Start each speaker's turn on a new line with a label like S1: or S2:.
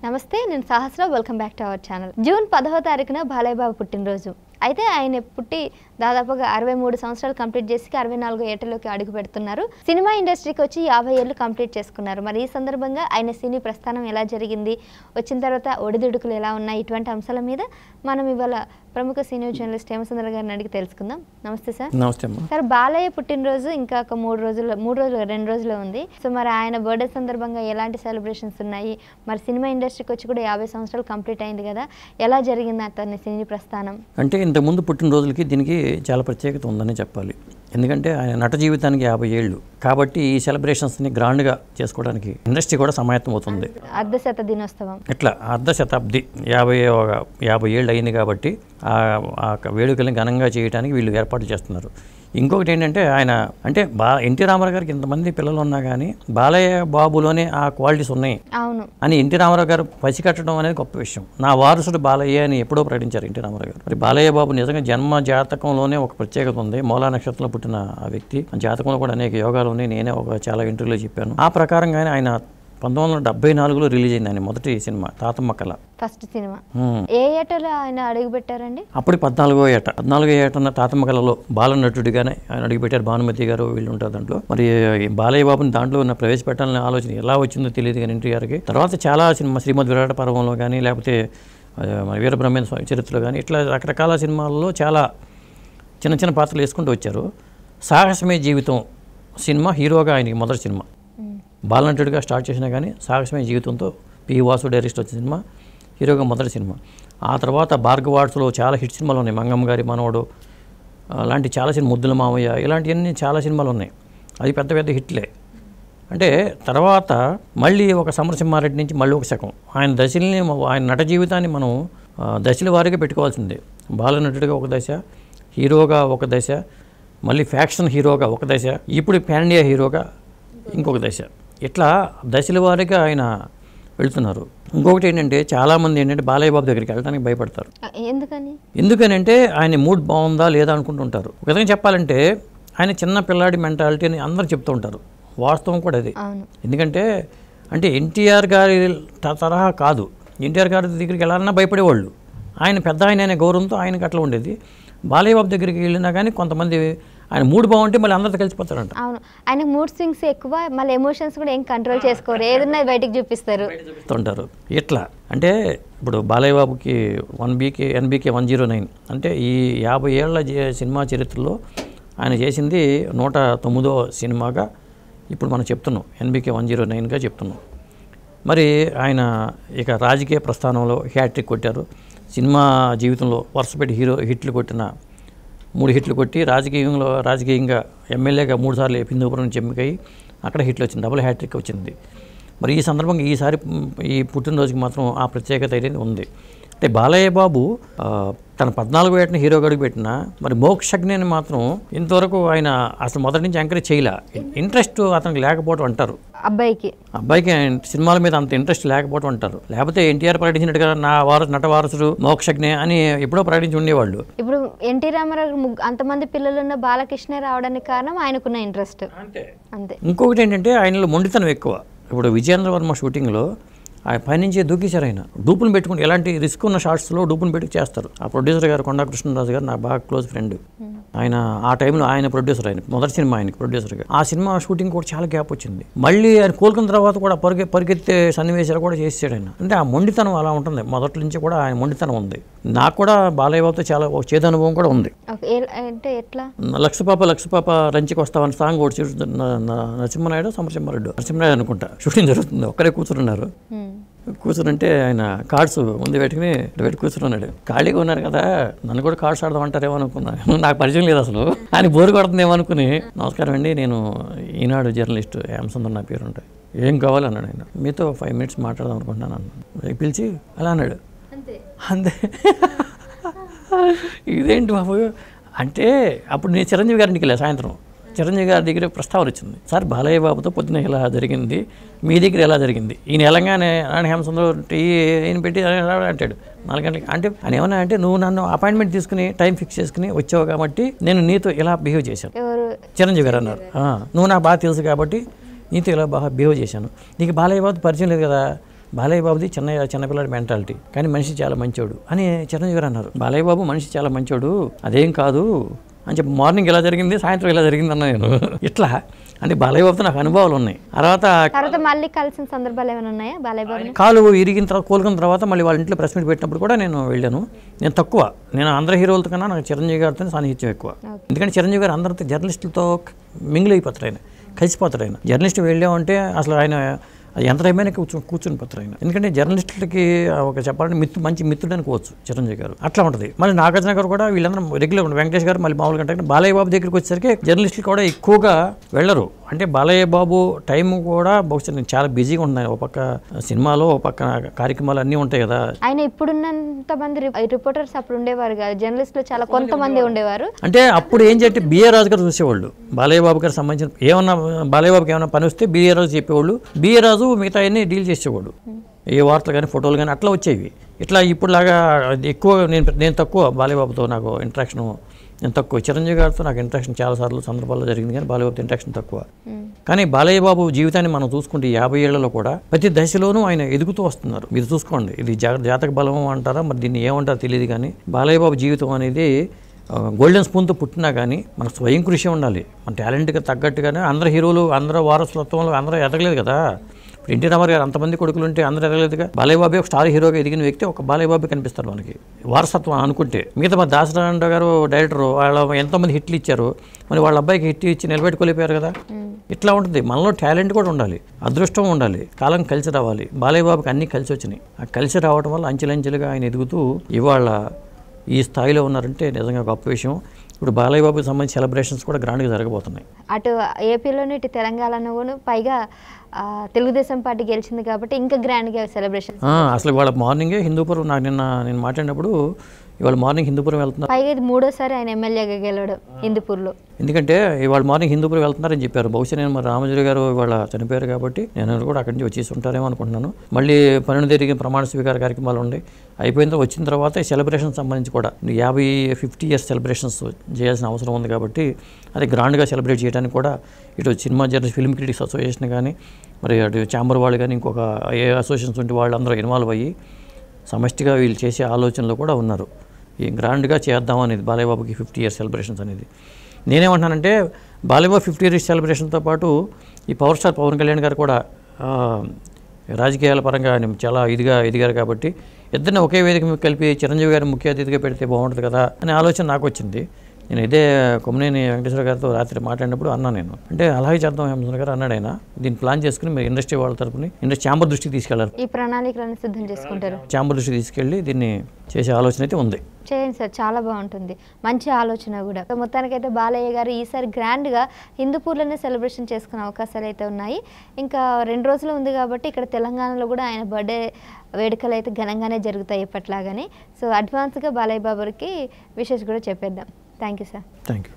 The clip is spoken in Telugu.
S1: నమస్తే, నేను Sahasra. Welcome back to our channel. June 10వ తారీఖున బాలయ్య బాబు పుట్టినరోజు. అయితే ఆయన పుట్టి దాదాపుగా 63 సంవత్సరాలు కంప్లీట్ చేసి 64 ఏటలోకి అడుగు పెడుతున్నారు. సినిమా ఇండస్ట్రీకి వచ్చి 50 ఏళ్ళు కంప్లీట్ చేసుకున్నారు. మరి ఈ సందర్భంగా ఆయన సినీ ప్రస్థానం ఎలా జరిగింది, వచ్చిన తర్వాత ఒడిదుడుకులు ఎలా ఉన్నాయి, ఇటువంటి అంశాల మీద మనం ఇవాళ ప్రముఖ సీనియర్ జర్నలిస్ట్ హేమసుందర్ గారిని అడిగి తెలుసుకుందాం. నమస్తే సార్.
S2: నమస్తే అమ్మా.
S1: సార్, బాలయ్య పుట్టినరోజు ఇంకా ఒక 2 రోజులు ఉంది. సో మరి ఆయన బర్త్డే సందర్భంగా ఎలాంటి సెలబ్రేషన్స్ ఉన్నాయి, మరి సినిమా ఇండస్ట్రీకి వచ్చి కూడా 50 సంవత్సరాలు కంప్లీట్ అయింది కదా, ఎలా జరిగింది అతని సినీ ప్రస్థానం?
S2: అంటే ఇంతకుముందు పుట్టినరోజులకి దీనికి చాలా ప్రత్యేకత ఉందని చెప్పాలి. ఎందుకంటే ఆయన నట జీవితానికి 50 ఏళ్ళు కాబట్టి ఈ సెలబ్రేషన్స్ని గ్రాండ్గా చేసుకోవడానికి ఇండస్ట్రీ కూడా సమాయత్తం అవుతుంది.
S1: అర్ధశత దినోత్సవం
S2: ఇట్లా అర్ధ శతాబ్ది 50 ఏళ్ళు అయింది కాబట్టి ఆ వేడుకల్ని ఘనంగా చేయడానికి వీళ్ళు ఏర్పాటు చేస్తున్నారు. ఇంకొకటి ఏంటంటే ఆయన అంటే ఎన్టీ రామారావు గారికి ఇంతమంది పిల్లలు ఉన్నా కానీ బాలయ్య బాబులోనే ఆ క్వాలిటీస్ ఉన్నాయి అని ఎన్టీ రామారావు గారు పసికట్టడం అనేది గొప్ప విషయం. నా వారసుడు బాలయ్య అని ఎప్పుడో ప్రకటించారు ఎన్టీ రామారావు గారు. మరి బాలయ్య బాబు నిజంగా జన్మ జాతకంలోనే ఒక ప్రత్యేకత ఉంది. మూలా నక్షత్రంలో పుట్టిన ఆ వ్యక్తి జాతకంలో కూడా అనేక యోగాలు ఉన్నాయి. నేనే చాలా ఇంటర్వ్యూలో చెప్పాను. ఆ ప్రకారంగానే ఆయన 1974లో రిలీజ్ అయింది ఆయన మొదటి సినిమా తాతమ్మ కళ, ఫస్ట్ సినిమా.
S1: ఏ ఏటలో ఆయన అడుగు పెట్టారండి?
S2: అప్పుడు 14వ ఏట ఉన్న తాతమ్మ కళలో బాల నటుడిగానే ఆయన అడుగుపెట్టారు. భానుమతి గారు వీళ్ళు ఉంటారు దాంట్లో. మరి బాలయ్య బాబుని దాంట్లో ఉన్న ప్రవేశపెట్టాలనే ఆలోచన ఎలా వచ్చిందో తెలియదు కానీ ఎన్టీ గారికి. తర్వాత చాలా సినిమా శ్రీమద్ విరాట పర్వంలో కానీ లేకపోతే వీరబ్రహ్మేంద్ర స్వామి చరిత్రలో కానీ ఇట్లా రకరకాల సినిమాల్లో చాలా చిన్న చిన్న పాత్రలు వేసుకుంటూ వచ్చారు. సాహసమే జీవితం సినిమా హీరోగా ఆయనకి మొదటి సినిమా. బాలనటుడిగా స్టార్ట్ చేసినా కానీ సాహసమే జీవితంతో పి వాసు డైరెక్ట్ వచ్చిన సినిమా హీరోగా మొదటి సినిమా. ఆ తర్వాత భార్గవాడ్స్లో చాలా హిట్ సినిమాలు ఉన్నాయి. మంగమ్మ గారి మనవడు అలాంటి చాలా సినిమా, ముద్దుల మామయ్య ఇలాంటివన్నీ చాలా సినిమాలు ఉన్నాయి. అది పెద్ద పెద్ద హిట్లే. అంటే తర్వాత మళ్ళీ ఒక సమరసింహారెడ్డి నుంచి మళ్ళీ ఒక శకం ఆయన దశల్ని, ఆయన నట జీవితాన్ని మనం దశల వారీగా పెట్టుకోవాల్సిందే. బాలనటుడిగా ఒక దశ, హీరోగా ఒక దశ, మళ్ళీ ఫ్యాక్షన్ హీరోగా ఒక దశ, ఇప్పుడు పాన్ ఇండియా హీరోగా ఇంకొక దశ, ఇట్లా దశల వారీగా ఆయన వెళ్తున్నారు. ఇంకొకటి ఏంటంటే చాలామంది ఏంటంటే బాలయ్య బాబు దగ్గరికి వెళ్ళడానికి భయపడతారు. ఎందుకనంటే ఆయన మూడ్ బాగుందా లేదా అనుకుంటుంటారు. ఒక విధంగా చెప్పాలంటే ఆయన చిన్న పిల్లాడి మెంటాలిటీ అని అందరూ చెప్తూ ఉంటారు. వాస్తవం కూడా అది. ఎందుకంటే అంటే ఎన్టీఆర్ గారి తరహా కాదు. ఎన్టీఆర్ గారి దగ్గరికి వెళ్ళాలన్నా భయపడేవాళ్ళు. ఆయన పెద్ద ఆయన అనే గౌరవంతో ఆయనకి అట్లా ఉండేది. బాలయ్య బాబు దగ్గరికి వెళ్ళినా కానీ కొంతమంది ఆయన మూడ్ బాగుంటే మళ్ళీ అందరితో కలిసిపోతారంట.
S1: అవును, ఆయన మూడ్ స్వింగ్స్ ఎక్కువ, మళ్ళీ ఎమోషన్స్ కూడా ఏం కంట్రోల్ చేసుకోరు, ఏదన్నా బయటకు చూపిస్తారు
S2: ఉంటారు. ఇట్లా అంటే ఇప్పుడు బాలయ్య బాబుకి NBK 109 అంటే ఈ 50 ఏళ్ల సినిమా చరిత్రలో ఆయన చేసింది 109వ సినిమాగా ఇప్పుడు మనం చెప్తున్నాం. NBK 109గా చెప్తున్నాం. మరి ఆయన ఇక రాజకీయ ప్రస్థానంలో హ్యాట్రిక్ కొట్టారు. సినిమా జీవితంలో వరుసపెట్టి హిట్లు కొట్టిన 3 హిట్లు కొట్టి రాజకీయంగా ఎమ్మెల్యేగా 3 సార్లు హిందూపురం నుంచి ఎన్నికై అక్కడ హిట్లు వచ్చింది. డబుల్ హ్యాట్రిక్ వచ్చింది. మరి ఈ సందర్భంగా ఈసారి ఈ పుట్టినరోజుకి మాత్రం ఆ ప్రత్యేకత అనేది ఉంది. అంటే బాలయ్య బాబు తన 14వ ఏటన హీరోగా అడుగు పెట్టినా మరి మోక్షజ్ఞని మాత్రం ఇంతవరకు ఆయన అసలు మొదటి నుంచి ఎంకరేజ్ చేయలే. ఇంట్రెస్ట్ అతనికి లేకపోవడం అంటారు. అబ్బాయికి సినిమాల మీద అంత ఇంట్రెస్ట్ లేకపోవడం అంటారు. లేకపోతే ఎన్టీఆర్ ప్రకటించినట్టుగా నట వారసుడు మోక్షజ్ఞ అని ఎప్పుడో ప్రకటించి ఉండేవాళ్ళు.
S1: ఇప్పుడు ఎన్టీ రామారావు అంతమంది పిల్లలు ఉన్న బాలకృష్ణ రావడానికి కారణం ఆయనకున్న ఇంట్రెస్ట్ అంతే.
S2: ఇంకొకటి ఏంటంటే ఆయనలో మొండితనం ఎక్కువ. ఇప్పుడు విజయేంద్ర వర్మ షూటింగ్లో ఆయన పైనుంచి దూకేశారు. ఆయన డూపును పెట్టుకుని ఎలాంటి రిస్క్ ఉన్న షార్ట్స్లో డూపును పెట్టి చేస్తారు. ఆ ప్రొడ్యూసర్ గారు కొండా కృష్ణరాజు గారు నాకు బాగా క్లోజ్ ఫ్రెండ్. ఆయన ఆ టైంలో ఆయన ప్రొడ్యూసర్, ఆయన మొదటి సినిమా ఆయనకి ప్రొడ్యూసర్గా. ఆ సినిమా షూటింగ్ కూడా చాలా గ్యాప్ వచ్చింది. మళ్ళీ ఆయన కోలుకున్న తర్వాత కూడా పరిగెత్తే సన్నివేశాలు కూడా చేసాడు ఆయన. అంటే ఆ మొండితనం అలా ఉంటుంది. మొదటి నుంచి కూడా ఆయన మొండితనం ఉంది. నాకు కూడా బాలయ్య బాబుతో చాలా చేదు అనుభవం కూడా ఉంది. లక్షపాప రంచికి వస్తామని సాంగ్ ఒకటి నరసింహనాయుడు నరసింహనాయుడు అనుకుంటా షూటింగ్ జరుగుతుంది. ఒక్కరే కూర్చున్నారు. కూర్చుంటే ఆయన కార్డ్స్ ముందు పెట్టుకుని కూర్చున్నాడు. ఖాళీగా ఉన్నారు కదా, నన్ను కూడా కార్డ్స్ ఆడదామంటారేమో అనుకున్నాను. నాకు పరిచయం లేదు అసలు. ఆయన బోరు కొడుతుందేమో అనుకుని నమస్కారం అండి, నేను ఈనాడు జర్నలిస్ట్ హేమసుందర్ నా పేరు ఉంటాయి, ఏం కావాలి అన్నాడు. ఆయన మీతో 5 మినిట్స్ మాట్లాడదాం అనుకుంటున్నాను అన్నాడు. పిలిచి అలా అన్నాడు. అంతే. ఇదేంటి బాబు అంటే అప్పుడు నేను చిరంజీవి గారింటికి వెళ్ళా. సాయంత్రం చిరంజీవి గారి దగ్గర ప్రస్తావన వచ్చింది. సార్ బాలయ్య బాబుతో పొద్దున ఇలా జరిగింది, మీ దగ్గర ఎలా జరిగింది? ఈయన ఎలాగానే హేమసుందర్ ఈయన పెట్టి అంటాడు 4 గంటలకి. అంటే ఆయన ఏమన్నా అంటే నువ్వు నన్ను అపాయింట్మెంట్ తీసుకుని టైం ఫిక్స్ చేసుకుని వచ్చావు కాబట్టి నేను నీతో ఇలా బిహేవ్ చేశాను. చిరంజీవి గారు అన్నారు, నువ్వు నాకు బాగా తెలుసు కాబట్టి నీతో ఇలా బాగా బిహేవ్ చేశాను. నీకు బాలయ్య బాబు పరిచయం లేదు కదా, బాలయ్య బాబుది చిన్నపిల్లాడి మెంటాలిటీ, కానీ మనిషి చాలా మంచోడు అని చిరంజీవి గారు అన్నారు. బాలయ్య బాబు మనిషి చాలా మంచోడు, అదేం కాదు అని చెప్పి మార్నింగ్ ఇలా జరిగింది, సాయంత్రం ఇలా జరిగింది అన్న నేను. ఇట్లా అంటే బాలయ్య బాబుతో నాకు అనుభవాలు ఉన్నాయి.
S1: తర్వాత మళ్ళీ కలిసిన సందర్భాలు ఏమైనా ఉన్నాయా బాలయ్య బాబు?
S2: కాలు ఇరిగిన తర్వాత కోలుకున్న తర్వాత మళ్ళీ వాళ్ళ ఇంట్లో ప్రెస్ మీట్ పెట్టినప్పుడు కూడా నేను వెళ్ళాను. నేను అందరి హీరోలతో కన్నా నాకు చిరంజీవి గారితో సాన్నిహిత్యం ఎక్కువ. ఎందుకంటే చిరంజీవి గారు అందరితో జర్నలిస్టులతో మింగిల్ అయిపోతారు, ఆయన కలిసిపోతారు. ఆయన జర్నలిస్ట్ వెళ్ళామంటే అసలు ఆయన ఎంత టైమైనా కూర్చుని పోతారు ఆయన. ఎందుకంటే జర్నలిస్టులకి ఒక చెప్పాలంటే మంచి మిత్రుడు అనుకోవచ్చు చిరంజీవి గారు. అట్లా ఉంటుంది. మళ్ళీ నాగార్జున గారు కూడా వీళ్ళందరూ రెగ్యులర్, వెంకటేష్ గారు మళ్ళీ మామూలుగా అంటే బాలయ్య బాబు దగ్గరికి వచ్చేసరికి జర్నలిస్టులు కూడా ఎక్కువగా వెళ్ళరు. అంటే బాలయ్య బాబు టైం కూడా బహుశా నేను చాలా బిజీగా ఉంటున్నాను. ఒక పక్క సినిమాలో, ఒక పక్క కార్యక్రమాలు అన్నీ ఉంటాయి కదా.
S1: ఆయన ఇప్పుడున్నంత మంది రిపోర్టర్స్ అప్పుడు ఉండేవారు కాదు, జర్నలిస్టులు చాలా కొంతమంది ఉండేవారు.
S2: అంటే అప్పుడు ఏం చేస్తే బిఏ రాజు గారు చూసేవాళ్ళు. బాలయ్య బాబు గారికి సంబంధించిన ఏమన్నా బాలయ్య బాబుకి ఏమైనా పని వస్తే బిఏ రాజు చెప్పేవాళ్ళు. బిఏ రాజు మిగతా అన్ని డీల్ చేసేవాడు. ఏ వార్తలు కానీ ఫోటోలు కానీ అట్లా వచ్చేవి. ఇట్లా ఇప్పుడులాగా ఎక్కువ నేను తక్కువ బాలయ్య బాబుతో నాకు ఇంట్రాక్షన్ నేను తక్కువ. చిరంజీవి గారితో నాకు ఇంట్రాక్షన్ చాలాసార్లు సందర్భాల్లో జరిగింది, కానీ బాలయ్య బాబుతో ఇంట్రాక్షన్ తక్కువ. కానీ బాలయ్య బాబు జీవితాన్ని మనం చూసుకుంటే 50 ఏళ్లలో కూడా ప్రతి దశలోనూ ఆయన ఎదుగుతూ వస్తున్నారు. మీరు చూసుకోండి, ఇది జాతక బలం అంటారా మరి దీన్ని ఏమంటారో తెలియదు, కానీ బాలయ్య బాబు జీవితం అనేది గోల్డెన్ స్పూన్తో పుట్టినా కానీ మనకు స్వయం కృషి ఉండాలి. మన టాలెంట్కి తగ్గట్టుగానే అందరు హీరోలు, అందరూ వారసత్వంలో అందరూ ఎదగలేదు కదా. ఎన్టీ రామారావు గారు అంతమంది కొడుకులు ఉంటే అందరూ ఎదగలేదుగా. బాలయ్య బాబు ఒక స్టార్ హీరోగా ఎదిగిన వ్యక్తి ఒక బాలయ్య బాబు కనిపిస్తారు మనకి వారసత్వం అనుకుంటే. మిగతా మా దాసరావు గారు డైరెక్టర్, వాళ్ళ ఎంతోమంది హిట్లు ఇచ్చారు, మరి వాళ్ళ అబ్బాయికి హిట్ ఇచ్చి నిలబెట్టుకోలేకపోయారు కదా. ఇట్లా ఉంటుంది. మనలో టాలెంట్ కూడా ఉండాలి, అదృష్టం ఉండాలి, కాలం కలిసి రావాలి. బాలయ్య బాబుకి అన్నీ కలిసి వచ్చినాయి. ఆ కలిసి రావడం వల్ల అంచెలంచెలుగా ఆయన ఎదుగుతూ ఇవాళ ఈ స్థాయిలో ఉన్నారంటే నిజంగా గొప్ప విషయం. ఇప్పుడు బాలయ్య బాబుకి సంబంధించి సెలబ్రేషన్స్ కూడా గ్రాండ్గా జరగబోతున్నాయి.
S1: అటు ఏపీలోనే ఇటు తెలంగాణలోనూ పైగా తెలుగుదేశం పార్టీ గెలిచింది కాబట్టి ఇంకా గ్రాండ్గా సెలబ్రేషన్.
S2: అసలు వాళ్ళ మార్నింగే హిందూపురం, నేను మాట్లాడినప్పుడు ఇవాళ మార్నింగ్ హిందూపురం వెళ్తున్నారు.
S1: పైగా ఇది 3వ సారి ఆయన ఎమ్మెల్యేగా గెలవడం హిందూపూర్లో.
S2: ఎందుకంటే ఇవాళ మార్నింగ్ హిందూపురం వెళ్తున్నారని చెప్పారు. బహుశా నేను మరి రామజోగి గారు ఇవాళ చనిపోయారు కాబట్టి నేను కూడా అక్కడి నుంచి వచ్చేసి ఉంటారేమో అనుకుంటున్నాను. మళ్ళీ 12 జరిగిన ప్రమాణ స్వీకార కార్యక్రమాలు ఉన్నాయి. అయిపోయిన తర్వాత వచ్చిన తర్వాత సెలబ్రేషన్ సంబంధించి కూడా 50 ఇయర్స్ సెలబ్రేషన్స్ చేయాల్సిన అవసరం ఉంది కాబట్టి అది గ్రాండ్గా సెలబ్రేట్ చేయడానికి కూడా ఇటు cinema journalist film critics association కానీ, మరి అటు ఛాంబర్ వాళ్ళు కానీ, ఇంకొక ఏ అసోసియేషన్స్ ఉంటే వాళ్ళందరూ ఇన్వాల్వ్ అయ్యి సమష్టిగా వీళ్ళు చేసే ఆలోచనలో కూడా ఉన్నారు. ఈ గ్రాండ్గా చేద్దాం అనేది బాలయ్య బాబుకి 50 ఇయర్స్ సెలబ్రేషన్స్ అనేది. నేనేమంటున్నానంటే బాలయ్య బాబు 50 ఇయర్స్ సెలబ్రేషన్తో పాటు ఈ పవర్ స్టార్ పవన్ కళ్యాణ్ గారు కూడా రాజకీయాల పరంగా చాలా ఎదిగారు కాబట్టి ఇద్దరిని ఒకే వేదిక మీద కలిపి చిరంజీవి గారిని ముఖ్య అతిథిగా పెడితే బాగుంటుంది కదా అనే ఆలోచన నాకు వచ్చింది. నేను ఇదే కొమ్మనేని వెంకటేశ్వర గారితో రాత్రి మాట్లాడినప్పుడు అన్నా నేను, అంటే అలాగే చేద్దాం హేమచంద్ర గారు అన్నాడు. ఆయన దీన్ని ప్లాన్ చేసుకుని మీరు ఇండస్ట్రీ వాళ్ళ తరపున ఇండస్ట్రీ ఛాంబర్ దృష్టికి తీసుకెళ్లారు.
S1: ఈ ప్రణాళికలను సిద్ధం చేసుకుంటారు.
S2: ఛాంబర్ దృష్టికి తీసుకెళ్ళి దీన్ని చేసే ఆలోచన అయితే ఉంది.
S1: చేయండి సార్, చాలా బాగుంటుంది, మంచి ఆలోచన కూడా. మొత్తానికైతే బాలయ్య గారు ఈసారి గ్రాండ్గా హిందూపూర్లోనే సెలబ్రేషన్ చేసుకునే అవకాశాలు అయితే ఉన్నాయి. ఇంకా 2 రోజులు ఉంది కాబట్టి ఇక్కడ తెలంగాణలో కూడా ఆయన బర్త్డే వేడుకలు అయితే ఘనంగానే జరుగుతాయి ఎప్పట్లాగానే. సో అడ్వాన్స్గా బాలయ్య బాబుకి విషెస్ కూడా చెప్పేద్దాం. Thank you sir.
S2: Thank you.